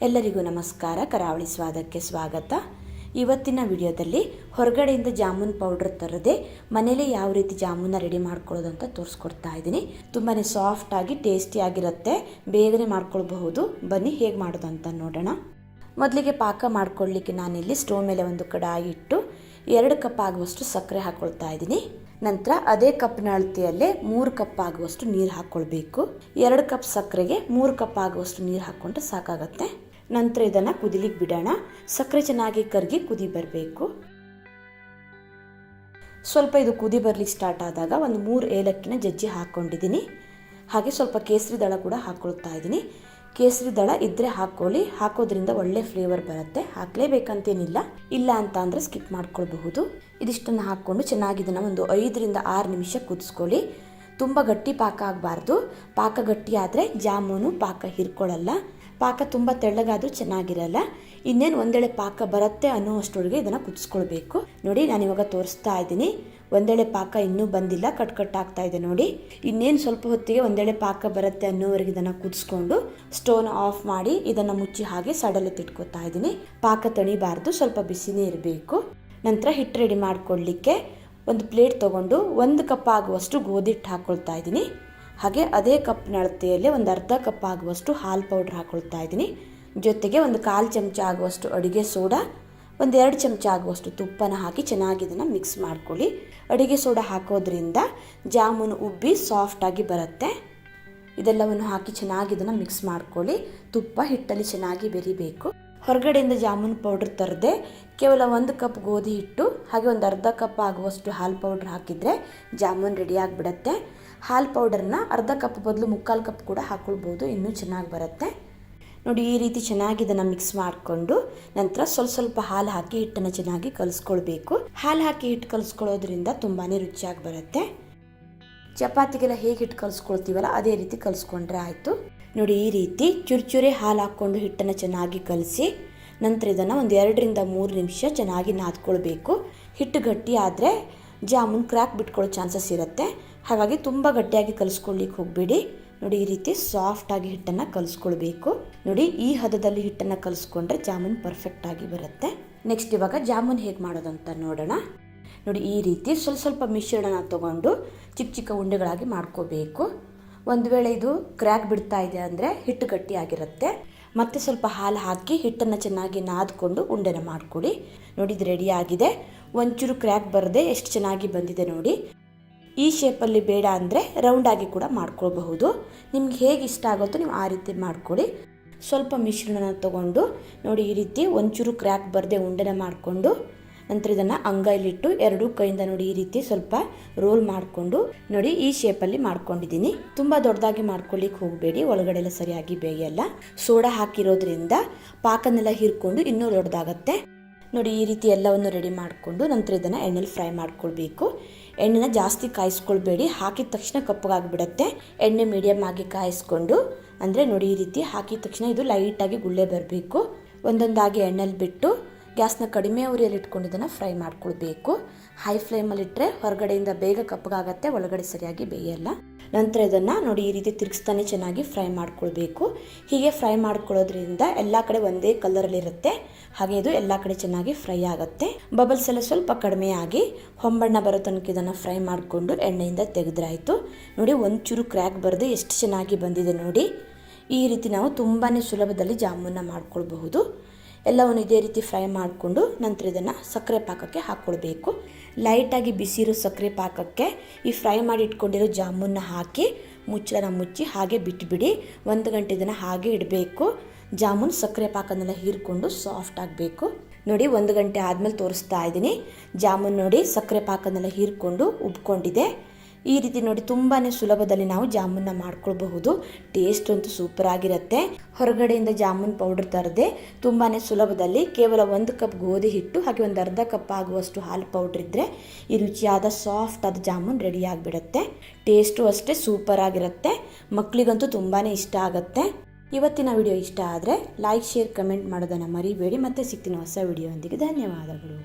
ಎಲ್ಲರಿಗೂ ನಮಸ್ಕಾರ. ಕರಾವಳಿ ಸ್ವಾದಕ್ಕೆ ಸ್ವಾಗತ. ಇವತ್ತಿನ ವಿಡಿಯೋದಲ್ಲಿ ಹೊರಗಡೆಯಿಂದ ಜಾಮೂನ್ ಪೌಡರ್ ತರದೆ ಮನೇಲಿ ಯಾವ ರೀತಿ ಜಾಮೂನ ರೆಡಿ ಮಾಡ್ಕೊಳ್ಳೋದು ಅಂತ ತೋರಿಸ್ಕೊಡ್ತಾ ಇದ್ದೀನಿ. ತುಂಬಾ ಸಾಫ್ಟಾಗಿ ಟೇಸ್ಟಿಯಾಗಿರುತ್ತೆ, ಬೇಗನೆ ಮಾಡ್ಕೊಳ್ಬಹುದು. ಬನ್ನಿ ಹೇಗೆ ಮಾಡೋದು ಅಂತ ನೋಡೋಣ. ಮೊದಲಿಗೆ ಪಾಕ ಮಾಡ್ಕೊಳ್ಳಿಕ್ಕೆ ನಾನಿಲ್ಲಿ ಸ್ಟೋವ್ ಮೇಲೆ ಒಂದು ಕಡಾಯಿ ಇಟ್ಟು 2 ಕಪ್ ಆಗುವಷ್ಟು ಸಕ್ಕರೆ ಹಾಕ್ಕೊಳ್ತಾ ಇದ್ದೀನಿ. ನಂತರ ಅದೇ ಕಪ್ನ ಅಳತೆಯಲ್ಲೇ 3 ಕಪ್ ಆಗುವಷ್ಟು ನೀರು ಹಾಕ್ಕೊಳ್ಬೇಕು. 2 ಕಪ್ ಸಕ್ಕರೆಗೆ 3 ಕಪ್ ಆಗುವಷ್ಟು ನೀರು ಹಾಕ್ಕೊಂಡ್ರೆ ಸಾಕಾಗತ್ತೆ. ನಂತರ ಇದನ್ನು ಕುದಿಲಿಕ್ಕೆ ಬಿಡೋಣ. ಸಕ್ಕರೆ ಚೆನ್ನಾಗಿ ಕರಗಿ ಕುದಿ ಬರಬೇಕು. ಸ್ವಲ್ಪ ಇದು ಕುದಿ ಬರಲಿಕ್ಕೆ ಸ್ಟಾರ್ಟ್ ಆದಾಗ ಒಂದು 3 ಏಲಕ್ಕಿನ ಜಜ್ಜಿ ಹಾಕ್ಕೊಂಡಿದ್ದೀನಿ. ಹಾಗೆ ಸ್ವಲ್ಪ ಕೇಸರಿ ದಳ ಕೂಡ ಹಾಕ್ಕೊಳ್ತಾ ಇದ್ದೀನಿ. ಕೇಸರಿ ದಳ ಇದ್ದರೆ ಹಾಕ್ಕೊಳ್ಳಿ, ಹಾಕೋದ್ರಿಂದ ಒಳ್ಳೆ ಫ್ಲೇವರ್ ಬರುತ್ತೆ. ಹಾಕಲೇಬೇಕಂತೇನಿಲ್ಲ, ಇಲ್ಲ ಅಂತ ಅಂದರೆ ಸ್ಕಿಪ್ ಮಾಡ್ಕೊಳ್ಬಹುದು. ಇದಿಷ್ಟನ್ನು ಹಾಕ್ಕೊಂಡು ಚೆನ್ನಾಗಿ ಇದನ್ನು ಒಂದು 5 ರಿಂದ 6 ನಿಮಿಷ ಕುದಿಸ್ಕೊಳ್ಳಿ. ತುಂಬ ಗಟ್ಟಿ ಪಾಕ ಆಗಬಾರ್ದು. ಪಾಕ ಗಟ್ಟಿ ಆದರೆ ಜಾಮೂನು ಪಾಕ ಹಿರ್ಕೊಳ್ಳಲ್ಲ. ಪಾಕ ತುಂಬ ತೆಳ್ಳಗಾದರೂ ಚೆನ್ನಾಗಿರಲ್ಲ. ಇನ್ನೇನು ಒಂದೆಳೆ ಪಾಕ ಬರುತ್ತೆ ಅನ್ನೋ ಅಷ್ಟೊಳಗೆ ಇದನ್ನು ಕುದಿಸ್ಕೊಳ್ಬೇಕು. ನೋಡಿ, ನಾನಿವಾಗ ತೋರಿಸ್ತಾ ಇದ್ದೀನಿ. ಒಂದೆಳೆ ಪಾಕ ಇನ್ನೂ ಬಂದಿಲ್ಲ, ಕಟ್ ಆಗ್ತಾ ಇದೆ ನೋಡಿ. ಇನ್ನೇನು ಸ್ವಲ್ಪ ಹೊತ್ತಿಗೆ ಒಂದೆಳೆ ಪಾಕ ಬರುತ್ತೆ ಅನ್ನೋವರೆಗೆ ಇದನ್ನು ಕುದಿಸ್ಕೊಂಡು ಸ್ಟೋವ್ನ ಆಫ್ ಮಾಡಿ ಇದನ್ನು ಮುಚ್ಚಿ ಹಾಗೆ ಸಡಲೆತ್ತಿಟ್ಕೊತಾ ಇದ್ದೀನಿ. ಪಾಕ ತಣಿಬಾರ್ದು, ಸ್ವಲ್ಪ ಬಿಸಿನೇ ಇರಬೇಕು. ನಂತರ ಹಿಟ್ಟು ರೆಡಿ ಮಾಡ್ಕೊಳ್ಳಿಕ್ಕೆ ಒಂದು ಪ್ಲೇಟ್ ತೊಗೊಂಡು 1 ಕಪ್ ಆಗುವಷ್ಟು ಗೋಧಿ ಹಿಟ್ಟು ಹಾಕ್ಕೊಳ್ತಾ ಇದ್ದೀನಿ. ಹಾಗೆ ಅದೇ ಕಪ್ನ ಅಳತೆಯಲ್ಲಿ ಒಂದು ಅರ್ಧ ಕಪ್ ಆಗುವಷ್ಟು ಹಾಲು ಪೌಡ್ರ್ ಹಾಕ್ಕೊಳ್ತಾ ಇದ್ದೀನಿ. ಜೊತೆಗೆ ಒಂದು 1/4 ಚಮಚ ಆಗುವಷ್ಟು ಅಡುಗೆ ಸೋಡಾ, ಒಂದು 2 ಚಮಚ ಆಗುವಷ್ಟು ತುಪ್ಪನ ಹಾಕಿ ಚೆನ್ನಾಗಿ ಇದನ್ನು ಮಿಕ್ಸ್ ಮಾಡ್ಕೊಳ್ಳಿ. ಅಡುಗೆ ಸೋಡಾ ಹಾಕೋದ್ರಿಂದ ಜಾಮೂನು ಉಬ್ಬಿ ಸಾಫ್ಟಾಗಿ ಬರುತ್ತೆ. ಇದೆಲ್ಲವನ್ನು ಹಾಕಿ ಚೆನ್ನಾಗಿ ಇದನ್ನು ಮಿಕ್ಸ್ ಮಾಡ್ಕೊಳ್ಳಿ. ತುಪ್ಪ ಹಿಟ್ಟಲ್ಲಿ ಚೆನ್ನಾಗಿ ಬೆರಿಬೇಕು. ಹೊರಗಡೆಯಿಂದ ಜಾಮೂನು ಪೌಡ್ರ್ ತರದೆ ಕೇವಲ 1 ಕಪ್ ಗೋಧಿ ಹಿಟ್ಟು ಹಾಗೆ ಒಂದು ಅರ್ಧ ಕಪ್ ಆಗುವಷ್ಟು ಹಾಲು ಪೌಡ್ರ್ ಹಾಕಿದರೆ ಜಾಮೂನು ರೆಡಿ ಆಗಿಬಿಡತ್ತೆ. ಹಾಲು ಪೌಡರ್ನ ಅರ್ಧ ಕಪ್ ಬದಲು 3/4 ಕಪ್ ಕೂಡ ಹಾಕ್ಕೊಳ್ಬೋದು, ಇನ್ನೂ ಚೆನ್ನಾಗಿ ಬರುತ್ತೆ. ನೋಡಿ, ಈ ರೀತಿ ಚೆನ್ನಾಗಿ ಇದನ್ನು ಮಿಕ್ಸ್ ಮಾಡಿಕೊಂಡು ನಂತರ ಸ್ವಲ್ಪ ಹಾಲು ಹಾಕಿ ಹಿಟ್ಟನ್ನು ಚೆನ್ನಾಗಿ ಕಲಿಸ್ಕೊಳ್ಬೇಕು. ಹಾಲು ಹಾಕಿ ಹಿಟ್ಟು ಕಲಿಸ್ಕೊಳ್ಳೋದ್ರಿಂದ ತುಂಬಾ ರುಚಿಯಾಗಿ ಬರುತ್ತೆ. ಚಪಾತಿಗೆಲ್ಲ ಹೇಗೆ ಹಿಟ್ಟು ಕಲಿಸ್ಕೊಳ್ತೀವಲ್ಲ ಅದೇ ರೀತಿ ಕಲಿಸ್ಕೊಂಡ್ರೆ ಆಯಿತು. ನೋಡಿ, ಈ ರೀತಿ ಚುರುಚುರಿ ಹಾಲು ಹಾಕ್ಕೊಂಡು ಹಿಟ್ಟನ್ನು ಚೆನ್ನಾಗಿ ಕಲಸಿ ನಂತರ ಇದನ್ನು ಒಂದು 2 ರಿಂದ 3 ನಿಮಿಷ ಚೆನ್ನಾಗಿ ನಾದ್ಕೊಳ್ಬೇಕು. ಹಿಟ್ಟು ಗಟ್ಟಿ ಆದರೆ ಜಾಮೂನ್ ಕ್ರ್ಯಾಕ್ ಬಿಟ್ಕೊಳ್ಳೋ ಚಾನ್ಸಸ್ ಇರುತ್ತೆ. ಹಾಗಾಗಿ ತುಂಬ ಗಟ್ಟಿಯಾಗಿ ಕಲಿಸ್ಕೊಳ್ಳಿಕ್ಕೆ ಹೋಗಬೇಡಿ. ನೋಡಿ, ಈ ರೀತಿ ಸಾಫ್ಟಾಗಿ ಹಿಟ್ಟನ್ನು ಕಲಿಸ್ಕೊಳ್ಬೇಕು. ನೋಡಿ, ಈ ಹದದಲ್ಲಿ ಹಿಟ್ಟನ್ನು ಕಲಿಸ್ಕೊಂಡ್ರೆ ಜಾಮೂನ್ ಪರ್ಫೆಕ್ಟಾಗಿ ಬರುತ್ತೆ. ನೆಕ್ಸ್ಟ್ ಇವಾಗ ಜಾಮೂನ್ ಹೇಗೆ ಮಾಡೋದು ಅಂತ ನೋಡೋಣ. ನೋಡಿ, ಈ ರೀತಿ ಸ್ವಲ್ಪ ಮಿಶ್ರಣನ ತೊಗೊಂಡು ಚಿಕ್ಕ ಉಂಡೆಗಳಾಗಿ ಮಾಡ್ಕೋಬೇಕು. ಒಂದು ವೇಳೆ ಇದು ಕ್ರ್ಯಾಕ್ ಬಿಡ್ತಾ ಇದೆ ಅಂದರೆ ಹಿಟ್ಟು ಗಟ್ಟಿಯಾಗಿರುತ್ತೆ. ಮತ್ತೆ ಸ್ವಲ್ಪ ಹಾಲು ಹಾಕಿ ಹಿಟ್ಟನ್ನು ಚೆನ್ನಾಗಿ ನಾದ್ಕೊಂಡು ಉಂಡೆನ ಮಾಡ್ಕೊಳ್ಳಿ. ನೋಡಿ, ಇದು ರೆಡಿ ಆಗಿದೆ. ಒಂಚೂರು ಕ್ರ್ಯಾಕ್ ಬರದೆ ಎಷ್ಟು ಚೆನ್ನಾಗಿ ಬಂದಿದೆ ನೋಡಿ. ಈ ಶೇಪಲ್ಲಿ ಬೇಡ ಅಂದರೆ ರೌಂಡಾಗಿ ಕೂಡ ಮಾಡ್ಕೊಳ್ಬಹುದು. ನಿಮ್ಗೆ ಹೇಗೆ ಇಷ್ಟ ಆಗುತ್ತೋ ನೀವು ಆ ರೀತಿ ಮಾಡ್ಕೊಳ್ಳಿ. ಸ್ವಲ್ಪ ಮಿಶ್ರಣನ ತೊಗೊಂಡು ನೋಡಿ, ಈ ರೀತಿ ಒಂಚೂರು ಕ್ರ್ಯಾಕ್ ಬರದೆ ಉಂಡೆನ ಮಾಡಿಕೊಂಡು ನಂತರ ಇದನ್ನು ಅಂಗೈಲಿಟ್ಟು 2 ಕೈಯಿಂದ ನೋಡಿ ಈ ರೀತಿ ಸ್ವಲ್ಪ ರೋಲ್ ಮಾಡಿಕೊಂಡು ನೋಡಿ ಈ ಶೇಪಲ್ಲಿ ಮಾಡ್ಕೊಂಡಿದ್ದೀನಿ. ತುಂಬ ದೊಡ್ಡದಾಗಿ ಮಾಡ್ಕೊಳ್ಳಿಕ್ಕೆ ಹೋಗಬೇಡಿ, ಒಳಗಡೆ ಎಲ್ಲ ಸರಿಯಾಗಿ ಬೇಯಲ್ಲ. ಸೋಡಾ ಹಾಕಿರೋದ್ರಿಂದ ಪಾಕನೆಲ್ಲ ಹೀರ್ಕೊಂಡು ಇನ್ನೂ ದೊಡ್ಡದಾಗತ್ತೆ. ನೋಡಿ, ಈ ರೀತಿ ಎಲ್ಲವನ್ನು ರೆಡಿ ಮಾಡಿಕೊಂಡು ನಂತರ ಇದನ್ನು ಎಣ್ಣೆಲಿ ಫ್ರೈ ಮಾಡ್ಕೊಳ್ಬೇಕು. ಎಣ್ಣೆನ ಜಾಸ್ತಿ ಕಾಯಿಸ್ಕೊಳ್ಬೇಡಿ, ಹಾಕಿದ ತಕ್ಷಣ ಕಪ್ಪಗಾಗಿಬಿಡತ್ತೆ. ಎಣ್ಣೆ ಮೀಡಿಯಮ್ ಆಗಿ ಕಾಯಿಸ್ಕೊಂಡು ಅಂದರೆ ನೋಡಿ ಈ ರೀತಿ ಹಾಕಿದ ತಕ್ಷಣ ಇದು ಲೈಟಾಗಿ ಗುಳ್ಳೆ ಬರಬೇಕು. ಒಂದೊಂದಾಗಿ ಎಣ್ಣೆಲಿ ಬಿಟ್ಟು ಗ್ಯಾಸ್ನ ಕಡಿಮೆ ಉರಿಯಲ್ಲಿ ಇಟ್ಕೊಂಡು ಇದನ್ನು ಫ್ರೈ ಮಾಡ್ಕೊಳ್ಬೇಕು. ಹೈ ಫ್ಲೇಮಲ್ಲಿಟ್ಟರೆ ಹೊರಗಡೆಯಿಂದ ಬೇಗ ಕಪ್ಪಗಾಗತ್ತೆ, ಒಳಗಡೆ ಸರಿಯಾಗಿ ಬೇಯಲ್ಲ. ನಂತರ ಇದನ್ನು ನೋಡಿ ಈ ರೀತಿ ತಿರುಗಿಸ್ತಾನೆ ಚೆನ್ನಾಗಿ ಫ್ರೈ ಮಾಡ್ಕೊಳ್ಬೇಕು. ಹೀಗೆ ಫ್ರೈ ಮಾಡ್ಕೊಳ್ಳೋದ್ರಿಂದ ಎಲ್ಲ ಕಡೆ ಒಂದೇ ಕಲರಲ್ಲಿರುತ್ತೆ. ಹಾಗೆ ಇದು ಎಲ್ಲ ಕಡೆ ಚೆನ್ನಾಗಿ ಫ್ರೈ ಆಗುತ್ತೆ. ಬಬಲ್ಸ್ ಎಲ್ಲ ಸ್ವಲ್ಪ ಕಡಿಮೆ ಆಗಿ ಹೊಂಬಣ್ಣ ಬರೋ ತನಕ ಇದನ್ನು ಫ್ರೈ ಮಾಡಿಕೊಂಡು ಎಣ್ಣೆಯಿಂದ ತೆಗೆದ್ರಾಯಿತು. ನೋಡಿ, ಒಂಚೂರು ಕ್ರ್ಯಾಕ್ ಬರದೆ ಎಷ್ಟು ಚೆನ್ನಾಗಿ ಬಂದಿದೆ ನೋಡಿ. ಈ ರೀತಿ ನಾವು ತುಂಬಾ ಸುಲಭದಲ್ಲಿ ಜಾಮೂನ ಮಾಡ್ಕೊಳ್ಬಹುದು. ಎಲ್ಲವನ್ನು ಇದೇ ರೀತಿ ಫ್ರೈ ಮಾಡಿಕೊಂಡು ನಂತರ ಇದನ್ನು ಸಕ್ಕರೆ ಪಾಕಕ್ಕೆ ಹಾಕ್ಕೊಳ್ಬೇಕು. ಲೈಟಾಗಿ ಬಿಸಿರೋ ಸಕ್ಕರೆ ಪಾಕಕ್ಕೆ ಈ ಫ್ರೈ ಮಾಡಿ ಇಟ್ಕೊಂಡಿರೋ ಜಾಮೂನ್ನ ಹಾಕಿ ಮುಚ್ಚಳನ ಮುಚ್ಚಿ ಹಾಗೆ ಬಿಟ್ಬಿಡಿ. 1 ಗಂಟೆ ಇದನ್ನು ಹಾಗೆ ಇಡಬೇಕು. ಜಾಮೂನ್ ಸಕ್ಕರೆ ಪಾಕನೆಲ್ಲ ಹೀರ್ಕೊಂಡು ಸಾಫ್ಟ್ ಆಗಬೇಕು. ನೋಡಿ, 1 ಗಂಟೆ ಆದಮೇಲೆ ತೋರಿಸ್ತಾ ಇದ್ದೀನಿ. ಜಾಮೂನ್ ನೋಡಿ ಸಕ್ಕರೆ ಪಾಕನೆಲ್ಲ ಹೀರ್ಕೊಂಡು ಉಬ್ಕೊಂಡಿದೆ. ಈ ರೀತಿ ನೋಡಿ ತುಂಬಾ ಸುಲಭದಲ್ಲಿ ನಾವು ಜಾಮೂನ್ನ ಮಾಡ್ಕೊಳ್ಬಹುದು. ಟೇಸ್ಟ್ ಅಂತೂ ಸೂಪರ್ ಆಗಿರುತ್ತೆ. ಹೊರಗಡೆಯಿಂದ ಜಾಮೂನ್ ಪೌಡರ್ ತರದೆ ತುಂಬಾ ಸುಲಭದಲ್ಲಿ ಕೇವಲ 1 ಕಪ್ ಗೋಧಿ ಹಿಟ್ಟು ಹಾಗೆ ಒಂದು ಅರ್ಧ ಕಪ್ ಆಗುವಷ್ಟು ಹಾಲು ಪೌಡ್ರ್ ಇದ್ದರೆ ಈ ರುಚಿಯಾದ ಸಾಫ್ಟ್ ಆದ ಜಾಮೂನ್ ರೆಡಿ ಆಗಿಬಿಡುತ್ತೆ. ಟೇಸ್ಟು ಅಷ್ಟೇ ಸೂಪರ್ ಆಗಿರುತ್ತೆ. ಮಕ್ಕಳಿಗಂತೂ ತುಂಬಾ ಇಷ್ಟ ಆಗುತ್ತೆ. ಇವತ್ತಿನ ವಿಡಿಯೋ ಇಷ್ಟ ಆದರೆ ಲೈಕ್, ಶೇರ್, ಕಮೆಂಟ್ ಮಾಡೋದನ್ನು ಮರಿಬೇಡಿ. ಮತ್ತೆ ಸಿಗ್ತೀನಿ ಹೊಸ ವಿಡಿಯೋ ಒಂದಿಗೆ. ಧನ್ಯವಾದಗಳು.